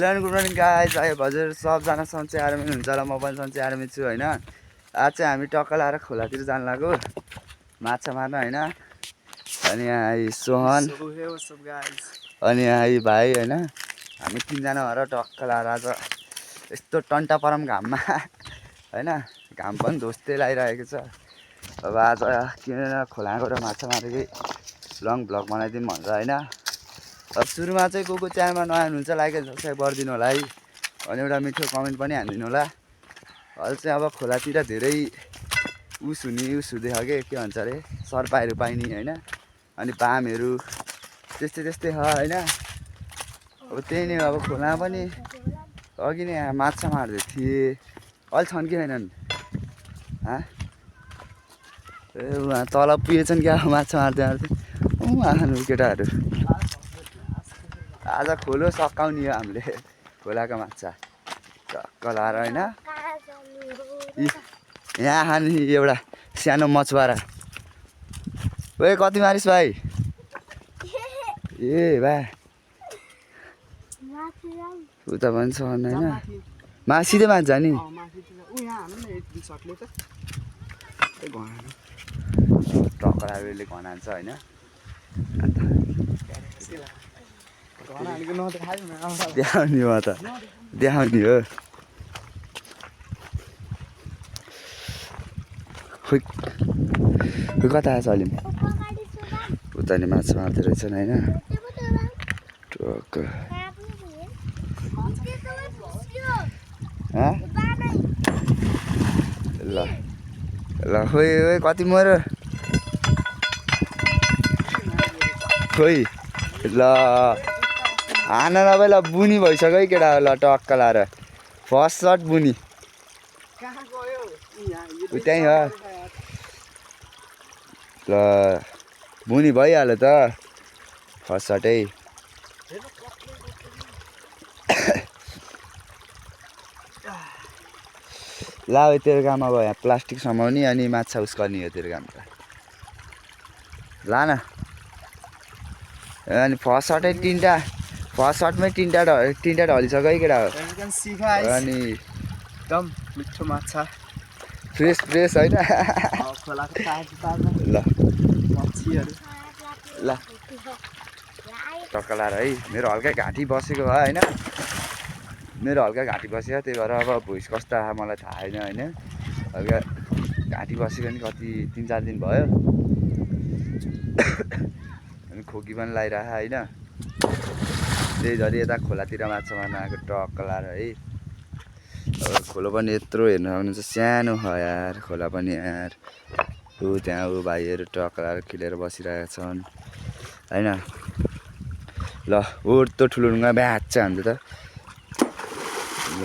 Good morning guys. अब हजुर सबजना सन्चै आरामै हुनुहुन्छ होला, म पनि सन्चै आरामै छु होइन। आज चाहिँ हामी टक्क लाएर खोलातिर जानु लाग्यो माछा मार्न होइन। अनि यहाँ आई सोहन अनि यहाँ आई भाइ होइन। हामी तिनजना भएर टक्क लाएर आज यस्तो टन्टा परम घाममा होइन, घाम पनि धोस्दै लागिरहेको छ। अब आज किन खोला गएर माछा मारेकै लङ भ्लग बनाइदिउँ भनेर होइन। अब सुरुमा चाहिँ को च्यानलमा नयाँ हुनुहुन्छ लाइक एन्ड सब्सक्राइब गरिदिनु होला है, अनि एउटा मिठो कमेन्ट पनि हानिदिनु होला। अहिले चाहिँ अब खोलातिर धेरै उस हुँदै छ के भन्छ अरे, सर्पाहरू पाइने होइन, अनि बामहरू त्यस्तै छ होइन। अब त्यही नै अब खोलामा पनि अघि नै माछा मार्दै थिएँ, अहिले छन् कि छैनन् ए उहाँ तल पुगेछन् क्या माछा मार्दै आउनु केटाहरू। आज खोलो सकाउने हो हामीले खोलाको माछा टक्क लाएर होइन। यहाँ खाने एउटा सानो मछुवारा। ओए कति मारिस् भाइ? ए भाइ उता पनि छ होइन, सिधै मान्छ नि टक्क लाएर घनान्छ होइन। देखाउने हो त, देखाउने हो। खोइ कता आएछ अलि उता नि माछा मार्दै रहेछन् होइन। टक्क ल ल खोइ ओइ कति मऱ्यो खोइ। ल हान नभए ल बुनी भइसक्यो है केटा। ल टक्क लाएर फर्स्ट सर्ट बुनी त्यहीँ हो। ल बुनी भइहाल्यो त फर्स्ट सर्टै। ला तेरो काम अब यहाँ प्लास्टिक समाउने अनि माछा उस गर्ने हो तेरो काम त। ला न अनि फर्स्ट सर्टै फर्स्ट सर्टमै तिनवटा ढलिसक्यो है केटा हो। अनि एकदम मिठो माछा फ्रेस होइन। ल ल टक्क लाएर है। मेरो हल्का घाँटी बसेको भयो होइन, मेरो हल्का घाँटी बस्यो त्यही भएर अब भोइस कस्तो आयो मलाई थाहा छैन होइन। हल्का घाँटी बसेको नि कति 3-4 दिन भयो, अनि खोकी पनि लगाइरहेको होइन। त्यही झरी यता खोलातिर माछा मार्न आएको टक्क लाएर है। अब खोलो पनि यत्रो हेर्नु सक्नुहुन्छ, सानो छ यार खोला पनि यार। ऊ त्यहाँ ऊ भाइहरू टक्क लाएर खेलेर बसिरहेका छन् होइन। ल उठ्दो ठुलो ढुङ्गा ब्याच हान्छ त। ल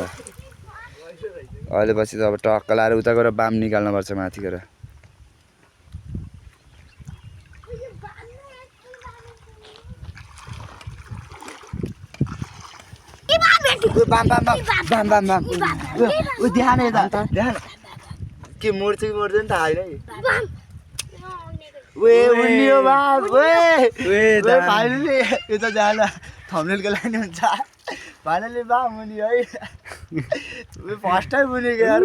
अहिले पछि त अब टक्क लाएर उता गएर बाम निकाल्नुपर्छ माथि गएर। के मर्छ कि मर्दैन थाहा छैन है। फाइनली यता जान थम्बनेलको लागि हुन्छ। फाइनली बा मुनि है फर्स्ट टाइम मुनिको यार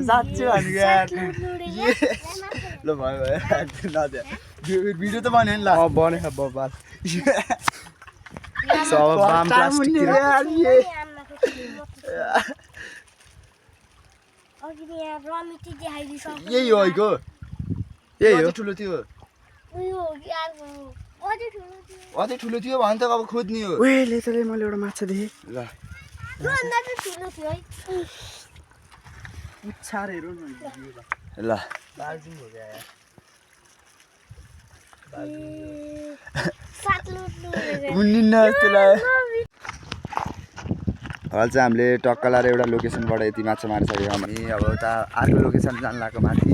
साँच्चै भनेको यार। ल भयो नदियो भिडियो त बन्यो नि। ल बनेको बबाल यही हो यही हो ठुलो थियो अझै ठुलो थियो भने त अब खोज्ने हो। मैले एउटा माछा देखेँ। ल ल मुन्निन्न जस्तो लाग्यो। अहिले चाहिँ हामीले टक्क लाएर एउटा लोकेसनबाट यति माछा मारिसक्यो हामी। अब उता अर्को लोकेसन जानु लाग्यो माथि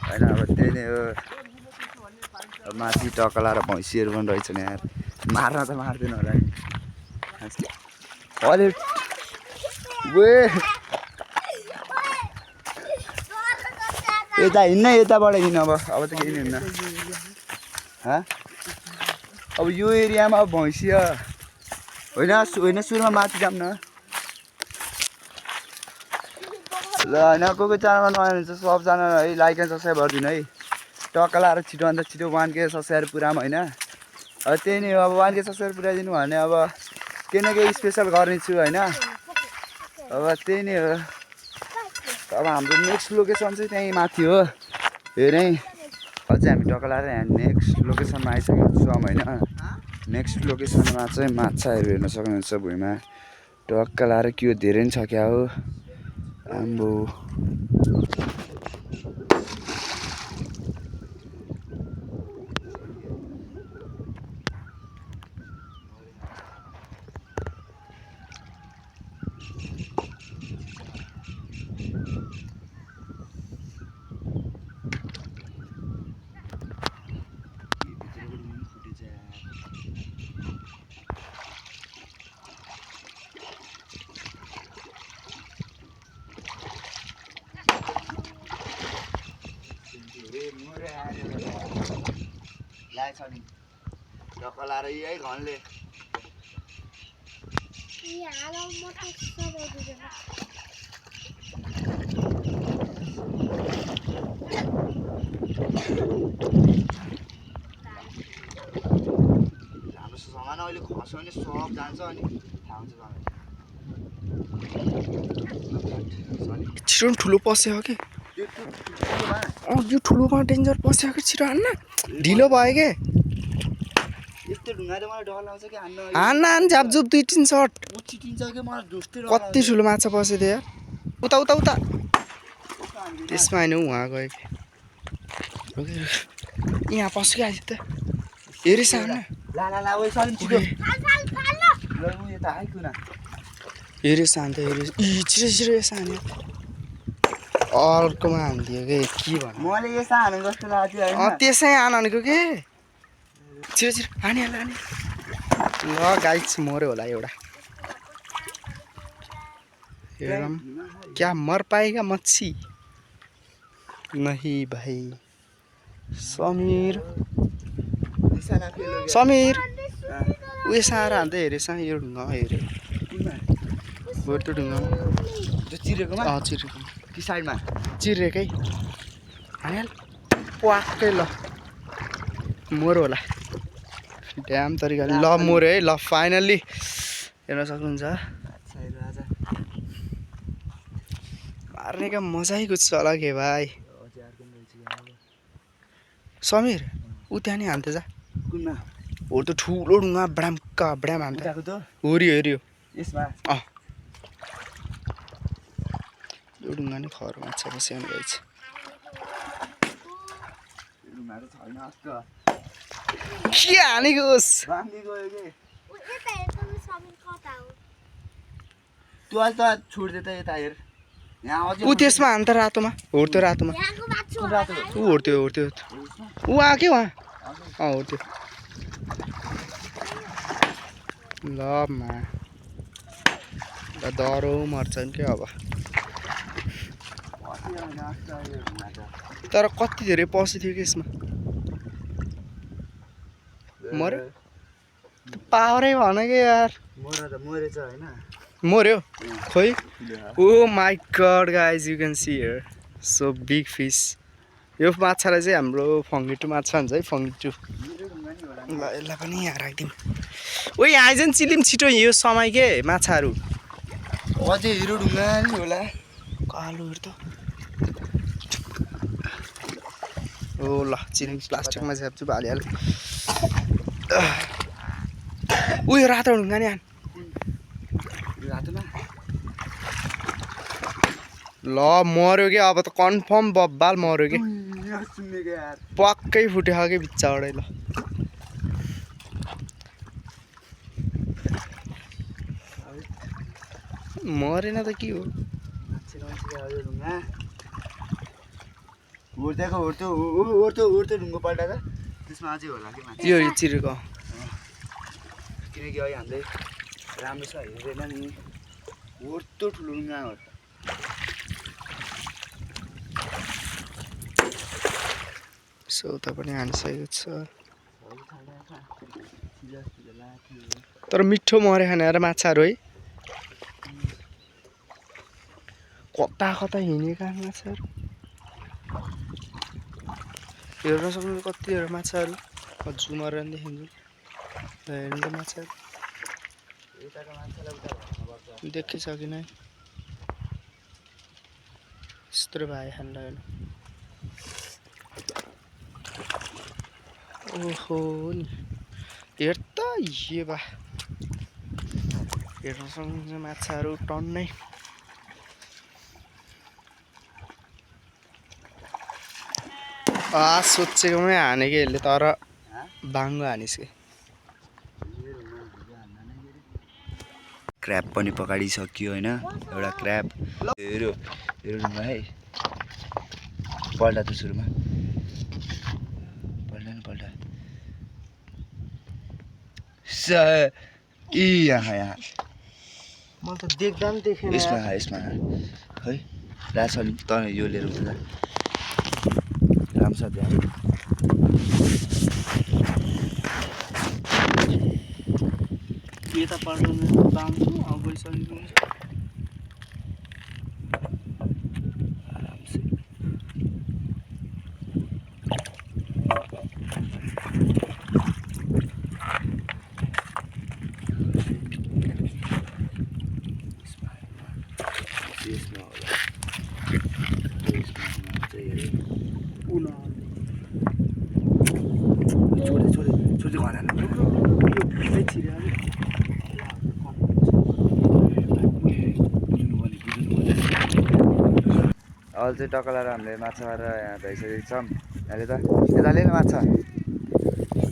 होइन। अब त्यही नै हो, माथि टक्क लाएर भैँसीहरू पनि रहेछन् यार। मार्न त मार्दैन होला नि अहिले। यता हिँड्न यताबाट हिँड्नु अब त केही नि हुन्न। अब यो एरियामा भैँसी होइन सुरुमा माथि जाऊँ न ल होइन कोही च्यानलमा नयाँ हुन्छ सबजना है लाइक एन्ड सब्सक्राइब गरिदिनु है टक्क लाएर छिटोभन्दा छिटो 1K सब्सक्राइबर पुऱ्याऊँ होइन अब त्यही नै हो अब 1K सब्सक्राइबर पुऱ्याइदिनु भने अब केही न केही स्पेसल गर्ने छु होइन अब त्यही नै हो अब हाम्रो नेक्स्ट लोकेसन चाहिँ त्यहीँ माथि हो हेरेँ अझै हामी टक्क लाएर यहाँ नेक्स्ट लोकेसनमा आइसकेको छौँ होइन नेक्स्ट लोकेसनमा चाहिँ माछाहरू हेर्न सक्नुहुन्छ भुइँमा टक्क लाएर के हो धेरै नै छ क्या हो आम्बो यही घरले हाम्रो सामान अहिले खस्यो भने सब जान्छ अनि थाहा हुन्छ छिटो ठुलो पस्यो कि यो ठुलोमा डेन्जर पस्यो कि छिटो हान्न ढिलो भयो के यस्तो ढुङ्गाले मलाई डर लाग्छ कि हान्न झापझुप 2-3 सर्ट उछिटिन्छ कि मलाई ढुस्दै कति ठुलो माछा पस्यो थियो उता उता उता त्यसमा होइन उहाँ गयो कि यहाँ पस्यो कि आज त हेरेछ हान्न ला ओइ सलिम छिटो ल यता आइकु न हेरेछ हान्थ्यो हेरेछ छिटो छिटो यसो हान्यो अर्कोमा हानिदियो कि के भन्नु मैले यसो हाने जस्तो लाग्थ्यो होइन त्यसै हान भनेको के छिटो छिटो हानिहाल ल गाइस मऱ्यो होला एउटा हेरौँ क्या मर पाएगा मच्छी नहीं भाइ समीर उयो साएर हान्दै हेरेछ यो ढुङ्गा हेऱ्यो हो त्यो ढुङ्गामा त्यो चिरेकोमा चिरेको कि साइडमा चिरेकै हानिहाल प्वाक्कै ल मऱ्यो होला ड्याम तरिकाले ल मऱ्यो है ल फाइनल्ली हेर्न सक्नुहुन्छ मार्ने क्या मजै कुछ होला के भाइ समीर ऊ त्यहाँ नि हान्थ्यो जा कुनमा हो त ठुलो ढुङ्गा बडामका बडाम हान्थ्यो त हेऱ्यो हेऱ्यो यसमा यो ढुङ्गा नि खर माछा बस्याउनु रहेछ ढुङ्गाहरू छैन जस्तो के हानेको होस् बाँधी गयो कि तँ अहिले त छोडिदे त यता हेर यहाँ अझै ऊ त्यसमा हान्थ्यो रातोमा होर्थ्यो रातोमा ऊ होर्थ्यो ऊ आयो उहाँ होर्थ्यो ल मा डह्रो मर्छन् क्या अब तर कति धेरै पसेको थियो कि यसमा मऱ्यो पावरै भन कि यार मरेछ होइन मऱ्यो खोइ oh my god guys you can see here so big fish यो माछालाई चाहिँ हाम्रो फङ्गिटु माछा भन्छ है फङ्गिटु ल यसलाई पनि यहाँ राखिदिउँ ओ यहाँ आइज नि चिलिम छिटो यो समय के माछाहरू अझै हिरो ढुङ्गा नि होला कालोहरू त ओ ल चिलिम प्लास्टिकमा छ्याप्छु हालिहाल उयो रातो ढुङ्गा नि आन रातोमा ल मऱ्यो कि अब त कन्फर्म बब्बाल मऱ्यो कि सुन्नेको यार पक्कै फुट्यो कि बिच्चाबाटै ल मरेन त के हो होर्थ्यो ढुङ्गो पल्टाएर त्यसमा अझै होला कि माथि यो चिरेको किनकि अहिले हामीले राम्रो छ हेरेन नि होर्थ्यो ठुलो ढुङ्गा हो सौता पनि हानिसकेको छ तर मिठो मरे खाने र माछाहरू है कता कता हिँडेका माछाहरू हेर्न सक्नु कतिहरू माछाहरू झुमर देखिन्छ हेर्नु माछाहरू देखिसकिन है यस्तो भाइ खान ओहो नि हेर त ये बा हेर्न सक्नुहुन्छ माछाहरू टन्नै सोचेकोमै हानेको यसले तर बाङ्गो हानिस् कि क्र्याब पनि पकाडिसक्यो होइन एउटा क्र्याब हेरौँ है पल्टा त सुरुमा पल्टा यहाँ मैले त देख्दा पनि देखेन यसमा है रास अलि त यो लिएर हुन्छ राम्रो छ त्यहाँ यता पल्टाउनु बाङ्छु अब गइसकेको हुन्छ छोड्दै घर अहिले चाहिँ टकलाएर हामीले माछा मारेर यहाँ भइसकेको छौँ यहाँले त यता लिनु माछा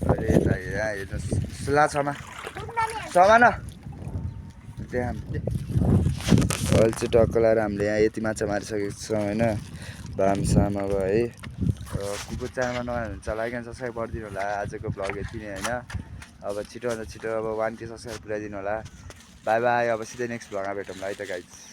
अरे यता यहाँ हेर्नुहोस् सुला छमा न त्यहाँ अहिले चाहिँ टक्कलाएर हामीले यहाँ यति माछा मारिसकेको छौँ होइन भामसाम अब है कुकुर च्यानलमा नयाँ हुन्छ लाइक एन्ड सब्सक्राइब गरिदिनु होला आजको भ्लग यति नै होइन अब छिटोभन्दा छिटो अब 1K सब्सक्राइब पुऱ्याइदिनु होला बाई बाई अब सिधै नेक्स्ट भ्लगमा भेटौँला है त गाइज